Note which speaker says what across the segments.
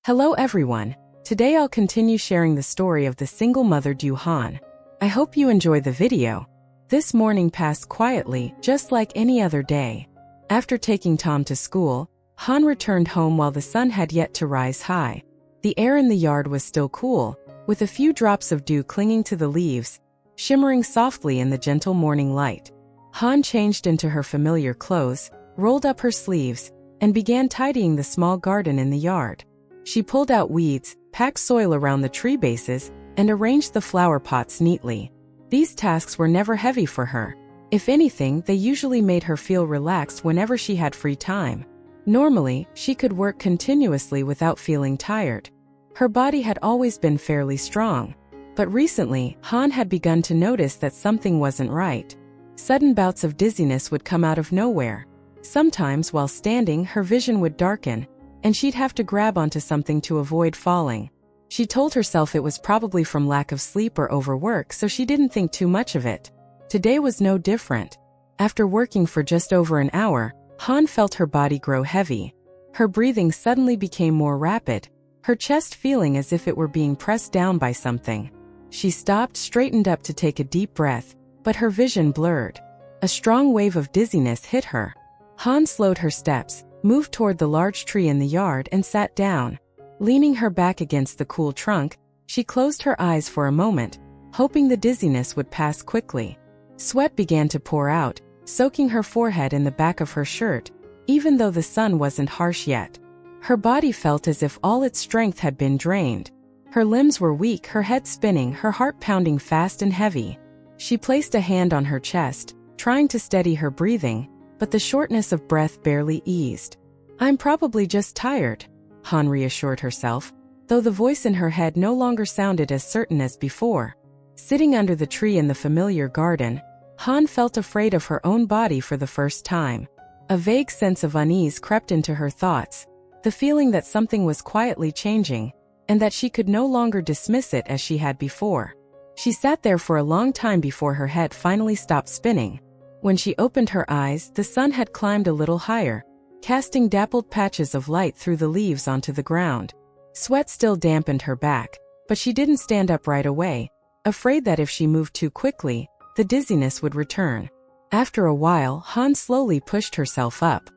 Speaker 1: Hello everyone. Today I'll continue sharing the story of the single mother Diệu Hân. I hope you enjoy the video. This morning passed quietly, just like any other day. After taking Tom to school, Hân returned home while the sun had yet to rise high. The air in the yard was still cool, with a few drops of dew clinging to the leaves, shimmering softly in the gentle morning light. Hân changed into her familiar clothes, rolled up her sleeves, and began tidying the small garden in the yard. She pulled out weeds, packed soil around the tree bases, and arranged the flower pots neatly. These tasks were never heavy for her. If anything, they usually made her feel relaxed whenever she had free time. Normally, she could work continuously without feeling tired. Her body had always been fairly strong. But recently, Hân had begun to notice that something wasn't right. Sudden bouts of dizziness would come out of nowhere. Sometimes, while standing, her vision would darken, and she'd have to grab onto something to avoid falling. She told herself it was probably from lack of sleep or overwork, so she didn't think too much of it. Today was no different. After working for just over an hour, Hân felt her body grow heavy. Her breathing suddenly became more rapid, her chest feeling as if it were being pressed down by something. She stopped, straightened up to take a deep breath, but her vision blurred. A strong wave of dizziness hit her. Hân slowed her steps, moved toward the large tree in the yard and sat down. Leaning her back against the cool trunk, she closed her eyes for a moment, hoping the dizziness would pass quickly. Sweat began to pour out, soaking her forehead and the back of her shirt, even though the sun wasn't harsh yet. Her body felt as if all its strength had been drained. Her limbs were weak, her head spinning, her heart pounding fast and heavy. She placed a hand on her chest, trying to steady her breathing, but the shortness of breath barely eased. "I'm probably just tired," Hân reassured herself, though the voice in her head no longer sounded as certain as before. Sitting under the tree in the familiar garden, Hân felt afraid of her own body for the first time. A vague sense of unease crept into her thoughts, the feeling that something was quietly changing, and that she could no longer dismiss it as she had before. She sat there for a long time before her head finally stopped spinning. When she opened her eyes, the sun had climbed a little higher, casting dappled patches of light through the leaves onto the ground. Sweat still dampened her back, but she didn't stand up right away, afraid that if she moved too quickly, the dizziness would return. After a while, Hân slowly pushed herself up.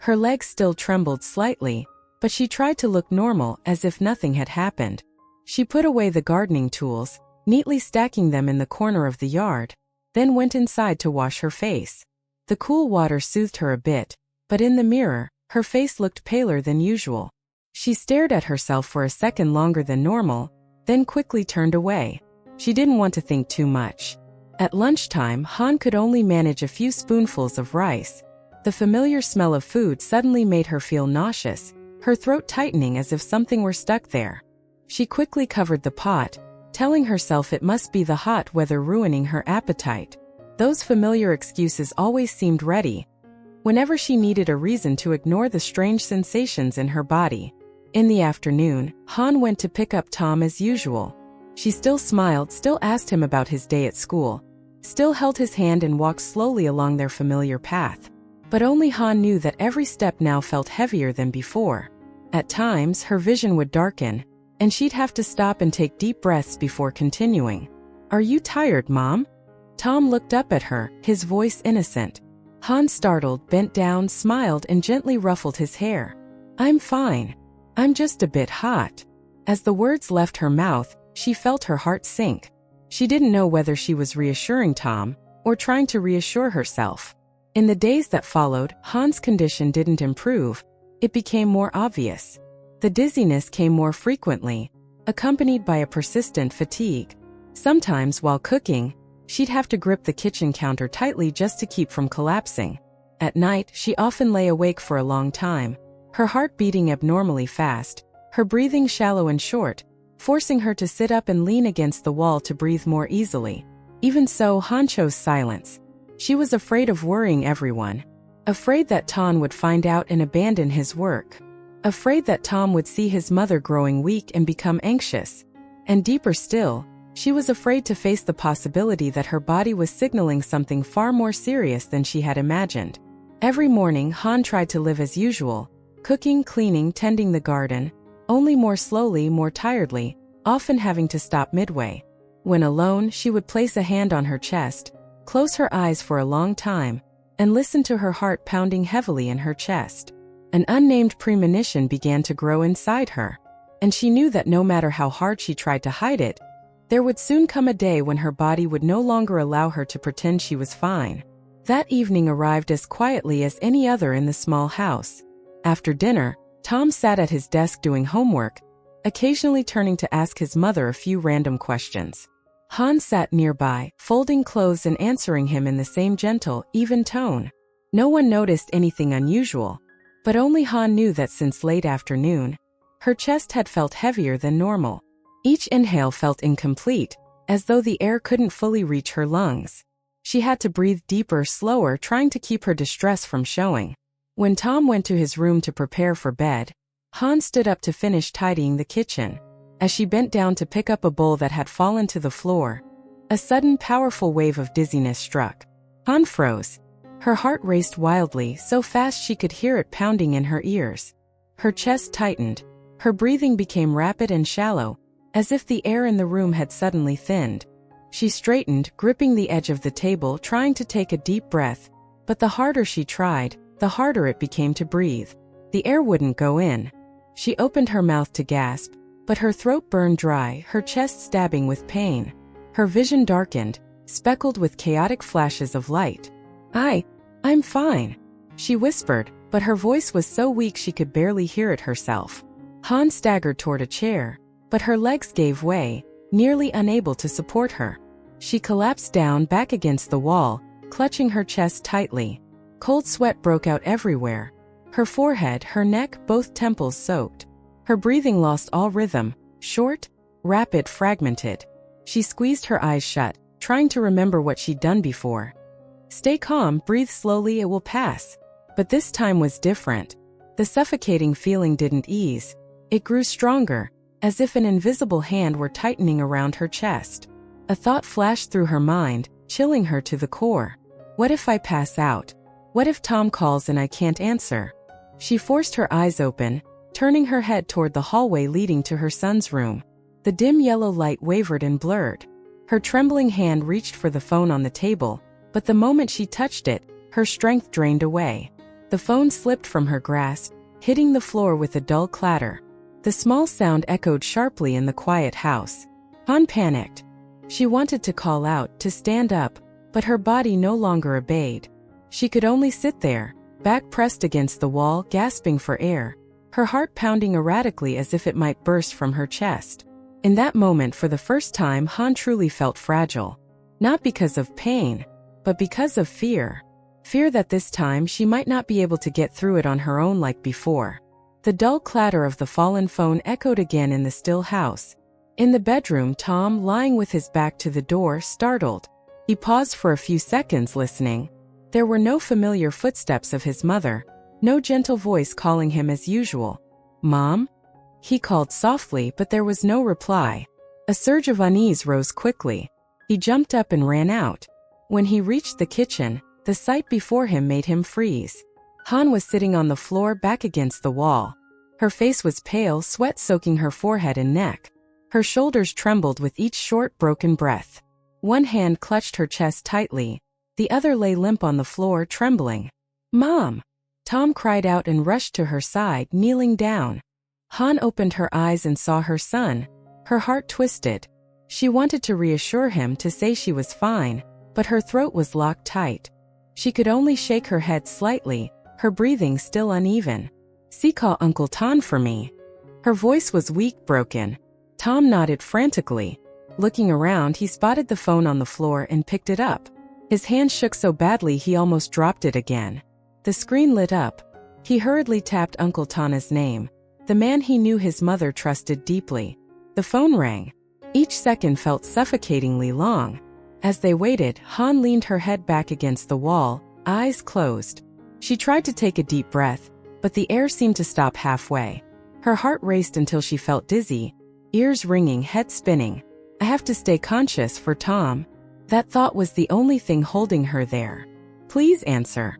Speaker 1: Her legs still trembled slightly, but she tried to look normal as if nothing had happened. She put away the gardening tools, neatly stacking them in the corner of the yard, then went inside to wash her face. The cool water soothed her a bit, but in the mirror, her face looked paler than usual. She stared at herself for a second longer than normal, then quickly turned away. She didn't want to think too much. At lunchtime, Hân could only manage a few spoonfuls of rice. The familiar smell of food suddenly made her feel nauseous, her throat tightening as if something were stuck there. She quickly covered the pot, telling herself it must be the hot weather ruining her appetite. Those familiar excuses always seemed ready whenever she needed a reason to ignore the strange sensations in her body. In the afternoon, Hân went to pick up Tom as usual. She still smiled, still asked him about his day at school, still held his hand and walked slowly along their familiar path. But only Hân knew that every step now felt heavier than before. At times, her vision would darken, and she'd have to stop and take deep breaths before continuing. "Are you tired, Mom?" Tom looked up at her, his voice innocent. Hân, startled, bent down, smiled, and gently ruffled his hair. "I'm fine. I'm just a bit hot." As the words left her mouth, she felt her heart sink. She didn't know whether she was reassuring Tom or trying to reassure herself. In the days that followed, Hân's condition didn't improve. It became more obvious. The dizziness came more frequently, accompanied by a persistent fatigue. Sometimes, while cooking, she'd have to grip the kitchen counter tightly just to keep from collapsing. At night, she often lay awake for a long time, her heart beating abnormally fast, her breathing shallow and short, forcing her to sit up and lean against the wall to breathe more easily. Even so, Hân chose silence. She was afraid of worrying everyone, afraid that Tom would find out and abandon his work. Afraid that Tom would see his mother growing weak and become anxious. And deeper still, she was afraid to face the possibility that her body was signaling something far more serious than she had imagined. Every morning, Hân tried to live as usual, cooking, cleaning, tending the garden, only more slowly, more tiredly, often having to stop midway. When alone, she would place a hand on her chest, close her eyes for a long time, and listen to her heart pounding heavily in her chest. An unnamed premonition began to grow inside her, and she knew that no matter how hard she tried to hide it, there would soon come a day when her body would no longer allow her to pretend she was fine. That evening arrived as quietly as any other in the small house. After dinner, Tom sat at his desk doing homework, occasionally turning to ask his mother a few random questions. Hans sat nearby, folding clothes and answering him in the same gentle, even tone. No one noticed anything unusual, but only Han knew that since late afternoon, her chest had felt heavier than normal. Each inhale felt incomplete, as though the air couldn't fully reach her lungs. She had to breathe deeper, slower, trying to keep her distress from showing. When Tom went to his room to prepare for bed, Han stood up to finish tidying the kitchen. As she bent down to pick up a bowl that had fallen to the floor, a sudden powerful wave of dizziness struck. Han froze. Her heart raced wildly, so fast she could hear it pounding in her ears. Her chest tightened. Her breathing became rapid and shallow, as if the air in the room had suddenly thinned. She straightened, gripping the edge of the table, trying to take a deep breath, but the harder she tried, the harder it became to breathe. The air wouldn't go in. She opened her mouth to gasp, but her throat burned dry, her chest stabbing with pain. Her vision darkened, speckled with chaotic flashes of light. I'm fine," she whispered, but her voice was so weak she could barely hear it herself. Han staggered toward a chair, but her legs gave way, nearly unable to support her. She collapsed down back against the wall, clutching her chest tightly. Cold sweat broke out everywhere. Her forehead, her neck, both temples soaked. Her breathing lost all rhythm, short, rapid, fragmented. She squeezed her eyes shut, trying to remember what she'd done before. "Stay calm, breathe slowly, it will pass." But this time was different. The suffocating feeling didn't ease. It grew stronger, as if an invisible hand were tightening around her chest. A thought flashed through her mind, chilling her to the core. What if I pass out? What if Tom calls and I can't answer? She forced her eyes open, turning her head toward the hallway leading to her son's room. The dim yellow light wavered and blurred. Her trembling hand reached for the phone on the table, but the moment she touched it, her strength drained away. The phone slipped from her grasp, hitting the floor with a dull clatter. The small sound echoed sharply in the quiet house. Han panicked. She wanted to call out, to stand up, but her body no longer obeyed. She could only sit there, back pressed against the wall, gasping for air, her heart pounding erratically as if it might burst from her chest. In that moment, for the first time, Han truly felt fragile. Not because of pain, but because of fear. Fear that this time she might not be able to get through it on her own like before. The dull clatter of the fallen phone echoed again in the still house. In the bedroom, Tom, lying with his back to the door, startled. He paused for a few seconds, listening. There were no familiar footsteps of his mother, no gentle voice calling him as usual. "Mom?" He called softly, but there was no reply. A surge of unease rose quickly. He jumped up and ran out. When he reached the kitchen, the sight before him made him freeze. Han was sitting on the floor back against the wall. Her face was pale, sweat soaking her forehead and neck. Her shoulders trembled with each short, broken breath. One hand clutched her chest tightly. The other lay limp on the floor, trembling. "Mom!" Tom cried out and rushed to her side, kneeling down. Han opened her eyes and saw her son. Her heart twisted. She wanted to reassure him, to say she was fine, but her throat was locked tight. She could only shake her head slightly, her breathing still uneven. "Call Uncle Tom for me." Her voice was weak, broken. Tom nodded frantically. Looking around, he spotted the phone on the floor and picked it up. His hand shook so badly he almost dropped it again. The screen lit up. He hurriedly tapped Uncle Tana's name, the man he knew his mother trusted deeply. The phone rang. Each second felt suffocatingly long. As they waited, Han leaned her head back against the wall, eyes closed. She tried to take a deep breath, but the air seemed to stop halfway. Her heart raced until she felt dizzy, ears ringing, head spinning. "I have to stay conscious for Tom." That thought was the only thing holding her there. "Please answer,"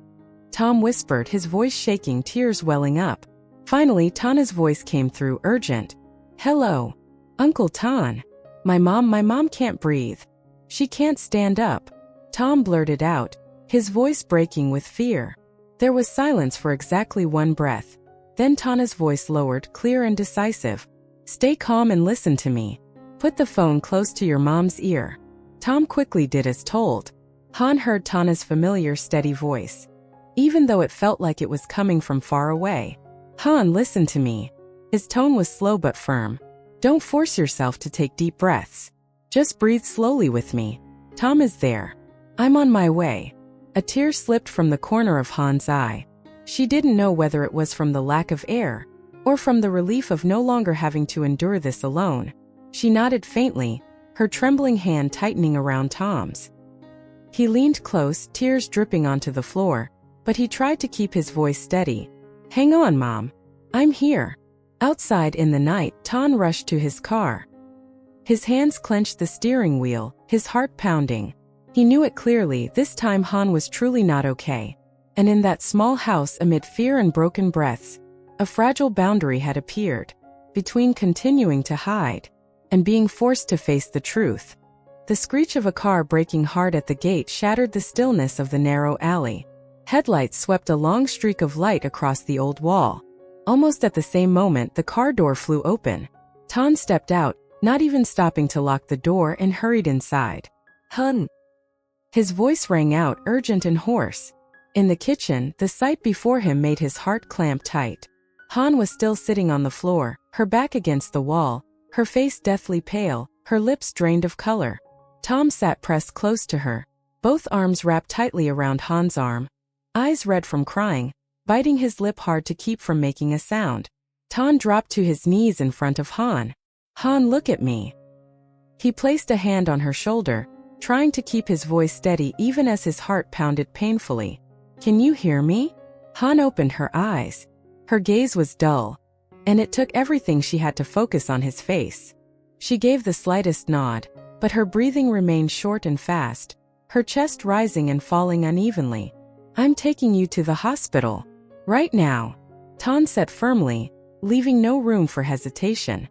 Speaker 1: Tom whispered, his voice shaking, tears welling up. Finally, Tana's voice came through, urgent. Hello. Uncle Tan. My mom can't breathe. She can't stand up. Tom blurted out, his voice breaking with fear. There was silence for exactly one breath. Then Tana's voice lowered, clear and decisive. Stay calm and listen to me. Put the phone close to your mom's ear. Tom quickly did as told. Han heard Tana's familiar, steady voice, even though it felt like it was coming from far away. Han, listen to me. His tone was slow but firm. Don't force yourself to take deep breaths. Just breathe slowly with me. Tom is there. I'm on my way. A tear slipped from the corner of Han's eye. She didn't know whether it was from the lack of air, or from the relief of no longer having to endure this alone. She nodded faintly, her trembling hand tightening around Tom's. He leaned close, tears dripping onto the floor, but he tried to keep his voice steady. Hang on, Mom. I'm here. Outside in the night, Tom rushed to his car. His hands clenched the steering wheel, his heart pounding. He knew it clearly, this time Han was truly not okay. And in that small house, amid fear and broken breaths, a fragile boundary had appeared, between continuing to hide and being forced to face the truth. The screech of a car braking hard at the gate shattered the stillness of the narrow alley. Headlights swept a long streak of light across the old wall. Almost at the same moment, the car door flew open. Tom stepped out, not even stopping to lock the door, and hurried inside. Hun. His voice rang out, urgent and hoarse. In the kitchen, the sight before him made his heart clamp tight. Han was still sitting on the floor, her back against the wall, her face deathly pale, her lips drained of color. Tom sat pressed close to her, both arms wrapped tightly around Han's arm, eyes red from crying, biting his lip hard to keep from making a sound. Tom dropped to his knees in front of Han. Han, look at me. He placed a hand on her shoulder, trying to keep his voice steady even as his heart pounded painfully. Can you hear me? Han opened her eyes. Her gaze was dull, and it took everything she had to focus on his face. She gave the slightest nod, but her breathing remained short and fast, her chest rising and falling unevenly. I'm taking you to the hospital. Right now. Tom said firmly, leaving no room for hesitation.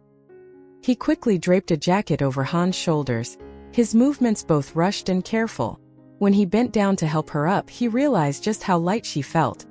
Speaker 1: He quickly draped a jacket over Han's shoulders, his movements both rushed and careful. When he bent down to help her up, he realized just how light she felt,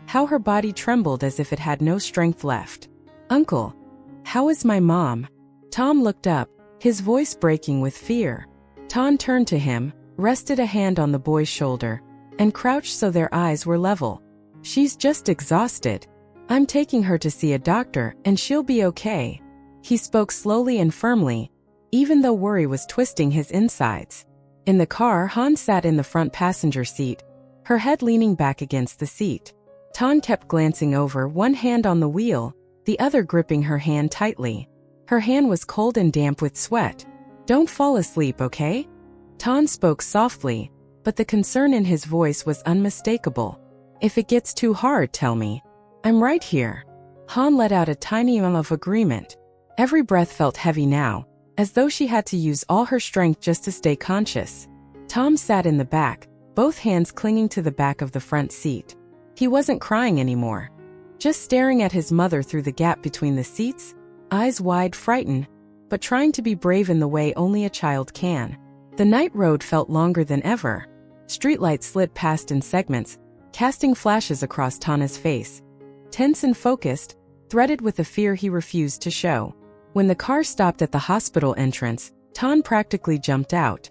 Speaker 1: how her body trembled as if it had no strength left. Uncle, how is my mom? Tom looked up, his voice breaking with fear. Tom turned to him, rested a hand on the boy's shoulder, and crouched so their eyes were level. She's just exhausted. I'm taking her to see a doctor, and she'll be okay. He spoke slowly and firmly, even though worry was twisting his insides. In the car, Han sat in the front passenger seat, her head leaning back against the seat. Tom kept glancing over, one hand on the wheel, the other gripping her hand tightly. Her hand was cold and damp with sweat. Don't fall asleep, okay? Tom spoke softly, but the concern in his voice was unmistakable. If it gets too hard, tell me. I'm right here. Han let out a tiny of agreement. Every breath felt heavy now, as though she had to use all her strength just to stay conscious. Tom sat in the back, both hands clinging to the back of the front seat. He wasn't crying anymore, just staring at his mother through the gap between the seats, eyes wide, frightened, but trying to be brave in the way only a child can. The night road felt longer than ever. Streetlights slid past in segments, casting flashes across Tana's face. Tense and focused, threaded with a fear he refused to show. When the car stopped at the hospital entrance, Tan practically jumped out.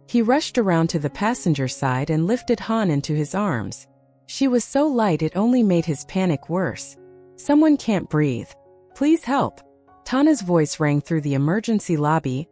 Speaker 1: He rushed around to the passenger side and lifted Han into his arms. She was so light it only made his panic worse. Someone can't breathe. Please help. Tana's voice rang through the emergency lobby,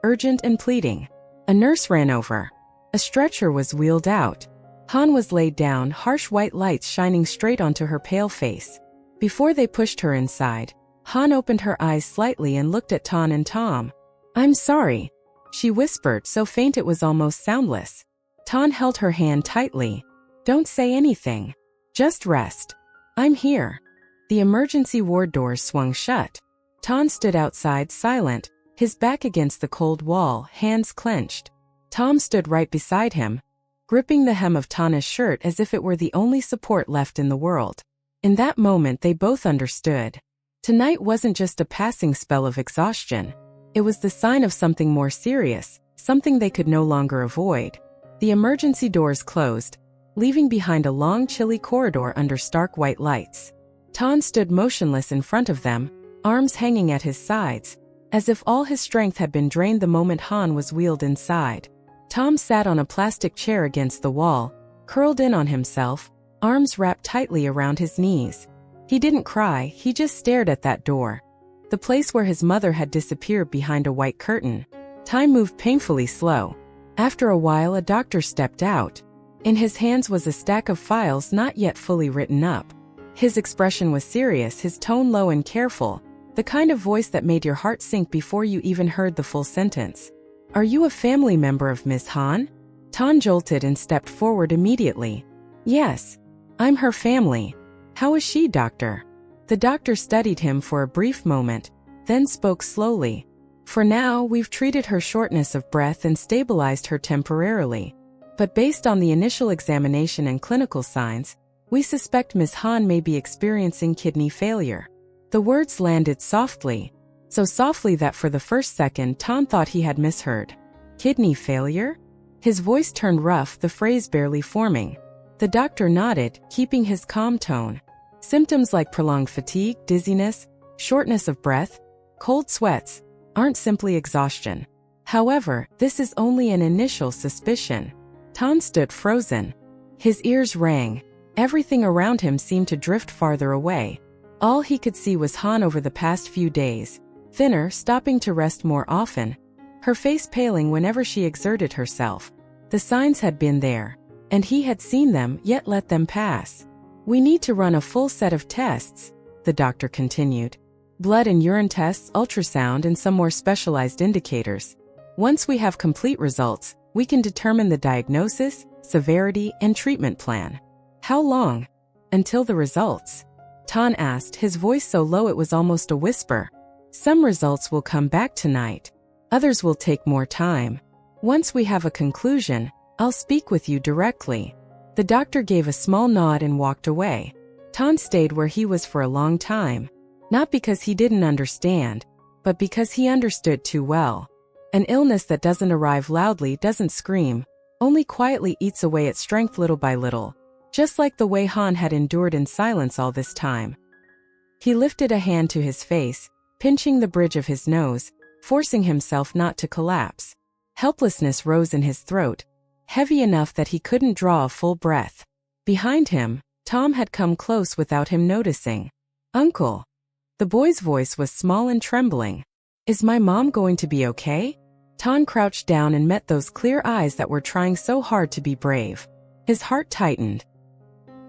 Speaker 1: urgent and pleading. A nurse ran over. A stretcher was wheeled out. Han was laid down, harsh white lights shining straight onto her pale face. Before they pushed her inside, Han opened her eyes slightly and looked at Tan and Tom. I'm sorry, she whispered, so faint it was almost soundless. Tan held her hand tightly. Don't say anything. Just rest. I'm here. The emergency ward doors swung shut. Tan stood outside, silent, his back against the cold wall, hands clenched. Tom stood right beside him, gripping the hem of Tana's shirt as if it were the only support left in the world. In that moment they both understood. Tonight wasn't just a passing spell of exhaustion. It was the sign of something more serious, something they could no longer avoid. The emergency doors closed, leaving behind a long chilly corridor under stark white lights. Tan stood motionless in front of them, arms hanging at his sides, as if all his strength had been drained the moment Han was wheeled inside. Tom sat on a plastic chair against the wall, curled in on himself, arms wrapped tightly around his knees. He didn't cry, he just stared at that door. The place where his mother had disappeared behind a white curtain. Time moved painfully slow. After a while a doctor stepped out. In his hands was a stack of files not yet fully written up. His expression was serious, his tone low and careful, the kind of voice that made your heart sink before you even heard the full sentence. "Are you a family member of Miss Han?" Tan jolted and stepped forward immediately. "Yes. I'm her family." "How is she, doctor?" The doctor studied him for a brief moment, then spoke slowly. "For now, we've treated her shortness of breath and stabilized her temporarily. But based on the initial examination and clinical signs, we suspect Miss Han may be experiencing kidney failure." The words landed softly, so softly that for the first second Tan thought he had misheard. "Kidney failure?" His voice turned rough, the phrase barely forming. The doctor nodded, keeping his calm tone. "Symptoms like prolonged fatigue, dizziness, shortness of breath, cold sweats, aren't simply exhaustion. However, this is only an initial suspicion." Tan stood frozen. His ears rang. Everything around him seemed to drift farther away. All he could see was Han over the past few days, thinner, stopping to rest more often, her face paling whenever she exerted herself. The signs had been there, and he had seen them, yet let them pass. "We need to run a full set of tests," the doctor continued. "Blood and urine tests, ultrasound, and some more specialized indicators. Once we have complete results, we can determine the diagnosis, severity, and treatment plan." "How long?" "Until the results," Tan asked, his voice so low it was almost a whisper. "Some results will come back tonight. Others will take more time. Once we have a conclusion, I'll speak with you directly." The doctor gave a small nod and walked away. Tan stayed where he was for a long time. Not because he didn't understand, but because he understood too well. An illness that doesn't arrive loudly, doesn't scream, only quietly eats away at strength little by little. Just like the way Han had endured in silence all this time. He lifted a hand to his face, pinching the bridge of his nose, forcing himself not to collapse. Helplessness rose in his throat, heavy enough that he couldn't draw a full breath. Behind him, Tom had come close without him noticing. "Uncle." The boy's voice was small and trembling. "Is my mom going to be okay?" Tan crouched down and met those clear eyes that were trying so hard to be brave. His heart tightened.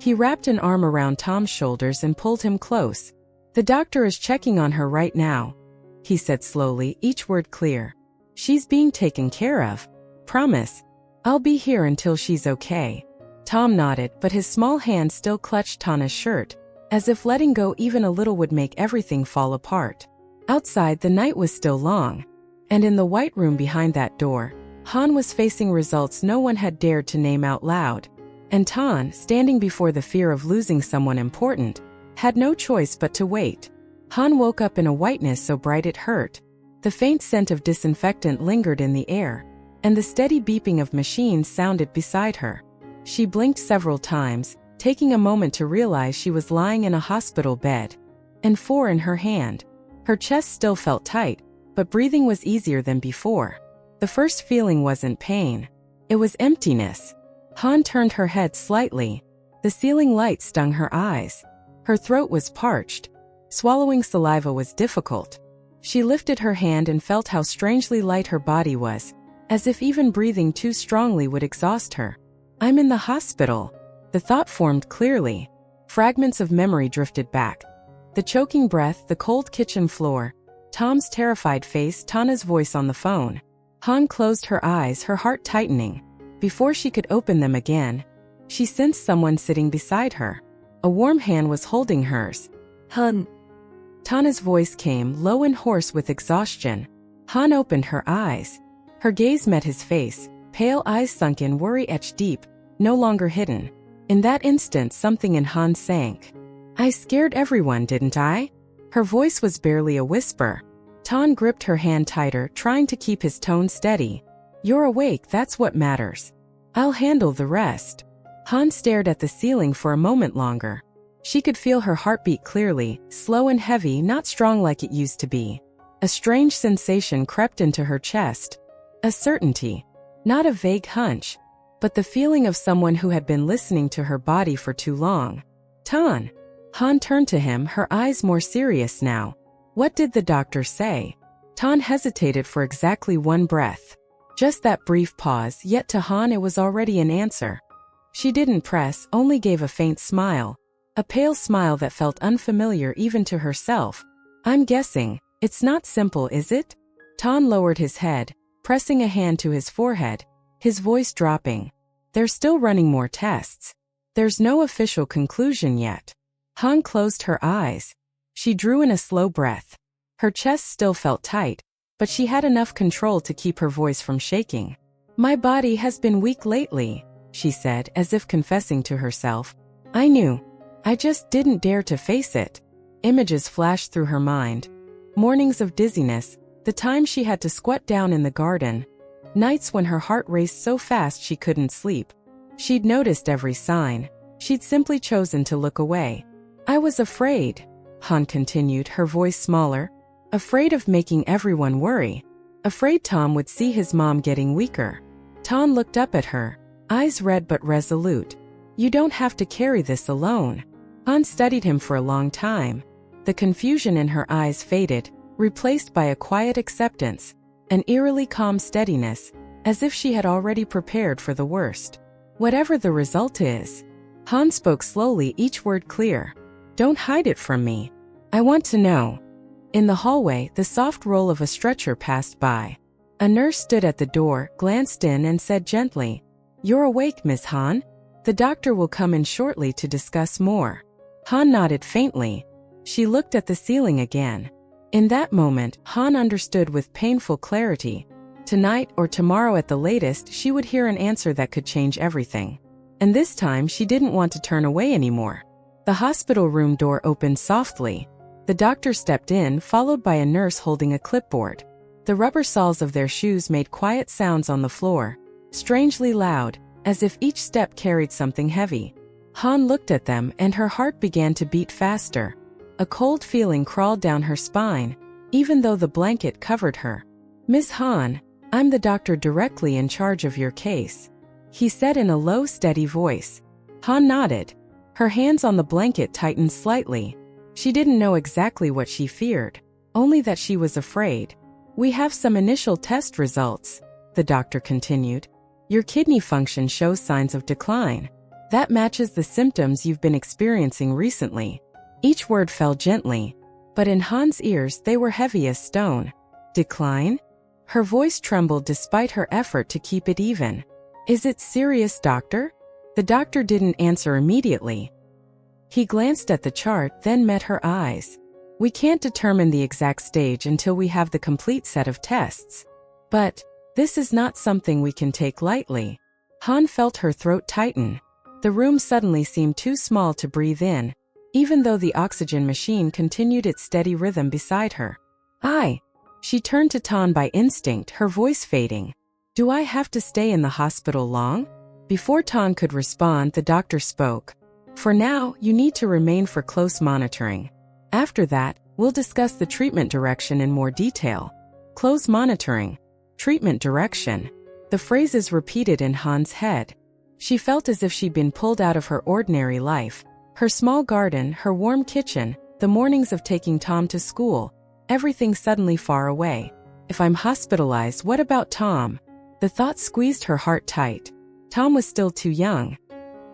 Speaker 1: He wrapped an arm around Tom's shoulders and pulled him close. "The doctor is checking on her right now," he said slowly, each word clear. "She's being taken care of. Promise. I'll be here until she's okay." Tom nodded, but his small hand still clutched Tana's shirt, as if letting go even a little would make everything fall apart. Outside, the night was still long, and in the white room behind that door, Han was facing results no one had dared to name out loud. And Tan, standing before the fear of losing someone important, had no choice but to wait. Han woke up in a whiteness so bright it hurt. The faint scent of disinfectant lingered in the air, and the steady beeping of machines sounded beside her. She blinked several times, taking a moment to realize she was lying in a hospital bed, and 4 in her hand. Her chest still felt tight, but breathing was easier than before. The first feeling wasn't pain. It was emptiness. Han turned her head slightly. The ceiling light stung her eyes. Her throat was parched. Swallowing saliva was difficult. She lifted her hand and felt how strangely light her body was, as if even breathing too strongly would exhaust her. "I'm in the hospital." The thought formed clearly. Fragments of memory drifted back. The choking breath, the cold kitchen floor, Tom's terrified face, Tana's voice on the phone. Han closed her eyes, her heart tightening. Before she could open them again, she sensed someone sitting beside her. A warm hand was holding hers. "Han." Tana's voice came, low and hoarse with exhaustion. Han opened her eyes. Her gaze met his face, pale eyes sunken, worry etched deep, no longer hidden. In that instant something in Han sank. I scared everyone, didn't I? Her voice was barely a whisper. Tan gripped her hand tighter, trying to keep his tone steady. You're awake, that's what matters. I'll handle the rest. Han stared at the ceiling for a moment longer. She could feel her heartbeat clearly, slow and heavy, not strong like it used to be. A strange sensation crept into her chest. A certainty. Not a vague hunch, but the feeling of someone who had been listening to her body for too long. Tan. Han turned to him, her eyes more serious now. What did the doctor say? Tan hesitated for exactly one breath. Just that brief pause, yet to Han it was already an answer. She didn't press, only gave a faint smile. A pale smile that felt unfamiliar even to herself. I'm guessing, it's not simple, is it? Tan lowered his head, pressing a hand to his forehead, his voice dropping. They're still running more tests. There's no official conclusion yet. Han closed her eyes. She drew in a slow breath. Her chest still felt tight, but she had enough control to keep her voice from shaking. My body has been weak lately, she said, as if confessing to herself. I knew. I just didn't dare to face it. Images flashed through her mind. Mornings of dizziness, the time she had to squat down in the garden, nights when her heart raced so fast she couldn't sleep. She'd noticed every sign. She'd simply chosen to look away. I was afraid, Han continued, her voice smaller. Afraid of making everyone worry. Afraid Tom would see his mom getting weaker. Tan looked up at her, eyes red but resolute. You don't have to carry this alone. Han studied him for a long time. The confusion in her eyes faded, replaced by a quiet acceptance, an eerily calm steadiness, as if she had already prepared for the worst. Whatever the result is. Han spoke slowly, each word clear. Don't hide it from me. I want to know. In the hallway, the soft roll of a stretcher passed by. A nurse stood at the door, glanced in and said gently, You're awake, Miss Han? The doctor will come in shortly to discuss more. Han nodded faintly. She looked at the ceiling again. In that moment, Han understood with painful clarity. Tonight or tomorrow at the latest, she would hear an answer that could change everything. And this time she didn't want to turn away anymore. The hospital room door opened softly. The doctor stepped in, followed by a nurse holding a clipboard. The rubber soles of their shoes made quiet sounds on the floor, strangely loud, as if each step carried something heavy. Han looked at them and her heart began to beat faster. A cold feeling crawled down her spine, even though the blanket covered her. Miss Han, I'm the doctor directly in charge of your case, he said in a low, steady voice. Han nodded. Her hands on the blanket tightened slightly. She didn't know exactly what she feared, only that she was afraid. We have some initial test results, the doctor continued. Your kidney function shows signs of decline. That matches the symptoms you've been experiencing recently. Each word fell gently, but in Han's ears they were heavy as stone. Decline? Her voice trembled despite her effort to keep it even. Is it serious, doctor? The doctor didn't answer immediately. He glanced at the chart, then met her eyes. We can't determine the exact stage until we have the complete set of tests. But this is not something we can take lightly. Han felt her throat tighten. The room suddenly seemed too small to breathe in, even though the oxygen machine continued its steady rhythm beside her. She turned to Tan by instinct, her voice fading. Do I have to stay in the hospital long? Before Tan could respond, the doctor spoke. For now, you need to remain for close monitoring. After that, we'll discuss the treatment direction in more detail. Close monitoring. Treatment direction. The phrases repeated in Han's head. She felt as if she'd been pulled out of her ordinary life. Her small garden, her warm kitchen, the mornings of taking Tom to school. Everything suddenly far away. If I'm hospitalized, what about Tom? The thought squeezed her heart tight. Tom was still too young.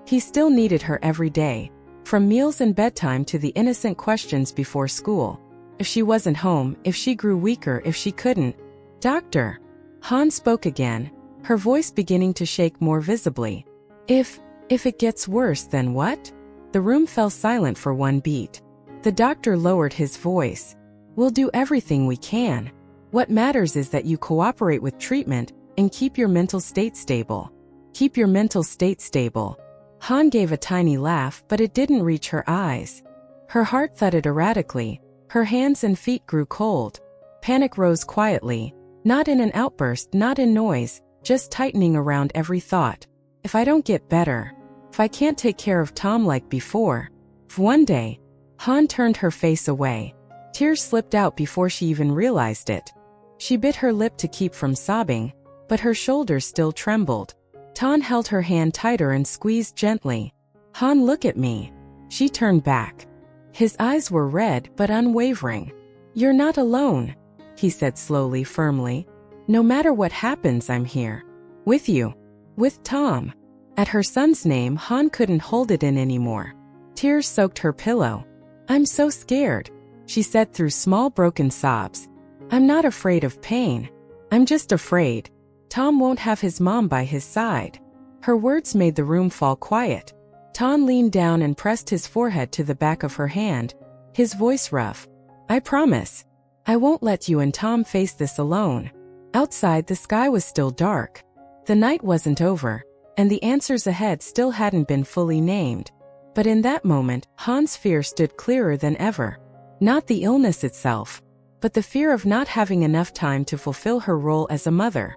Speaker 1: He still needed her every day, from meals and bedtime to the innocent questions before school. If she wasn't home, if she grew weaker, if she couldn't. Doctor. Han spoke again, her voice beginning to shake more visibly. If it gets worse, then what? The room fell silent for one beat. The doctor lowered his voice. We'll do everything we can. What matters is that you cooperate with treatment and keep your mental state stable. Keep your mental state stable. Han gave a tiny laugh, but it didn't reach her eyes. Her heart thudded erratically. Her hands and feet grew cold. Panic rose quietly, not in an outburst, not in noise, just tightening around every thought. If I don't get better, if I can't take care of Tom like before. One day, Han turned her face away. Tears slipped out before she even realized it. She bit her lip to keep from sobbing, but her shoulders still trembled. Tom held her hand tighter and squeezed gently. Han, look at me. She turned back. His eyes were red but unwavering. You're not alone, he said slowly, firmly. No matter what happens, I'm here. With you. With Tom. At her son's name, Han couldn't hold it in anymore. Tears soaked her pillow. I'm so scared, she said through small broken sobs. I'm not afraid of pain. I'm just afraid Tom won't have his mom by his side. Her words made the room fall quiet. Tom leaned down and pressed his forehead to the back of her hand, his voice rough. I promise. I won't let you and Tom face this alone. Outside, the sky was still dark. The night wasn't over, and the answers ahead still hadn't been fully named. But in that moment, Han's fear stood clearer than ever. Not the illness itself, but the fear of not having enough time to fulfill her role as a mother.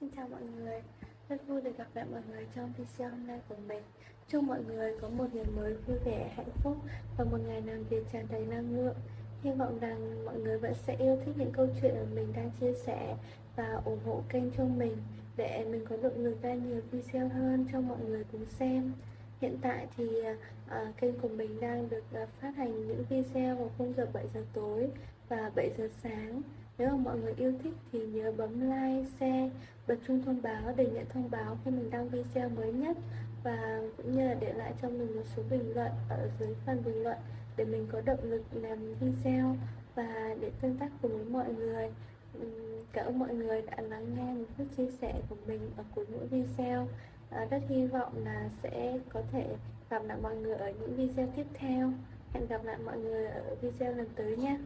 Speaker 2: Xin chào mọi người, rất vui được gặp lại mọi người trong video hôm nay của mình. Chúc mọi người có một ngày mới vui vẻ, hạnh phúc và một ngày làm việc tràn đầy năng lượng. Hy vọng rằng mọi người vẫn sẽ yêu thích những câu chuyện mà mình đang chia sẻ và ủng hộ kênh cho mình để mình có động lực ra nhiều video hơn cho mọi người cùng xem. Hiện tại thì kênh của mình đang được phát hành những video vào khung giờ 7 giờ tối và 7 giờ sáng. Nếu mà mọi người yêu thích thì nhớ bấm like, share, bật chuông thông báo để nhận thông báo khi mình đăng video mới nhất. Và cũng như là để lại cho mình một số bình luận ở dưới phần bình luận để mình có động lực làm video và để tương tác cùng với mọi người. Cảm ơn mọi người đã lắng nghe một chút chia sẻ của mình ở cuối mỗi video. Rất hy vọng là sẽ có thể gặp lại mọi người ở những video tiếp theo. Hẹn gặp lại mọi người ở video lần tới nhé.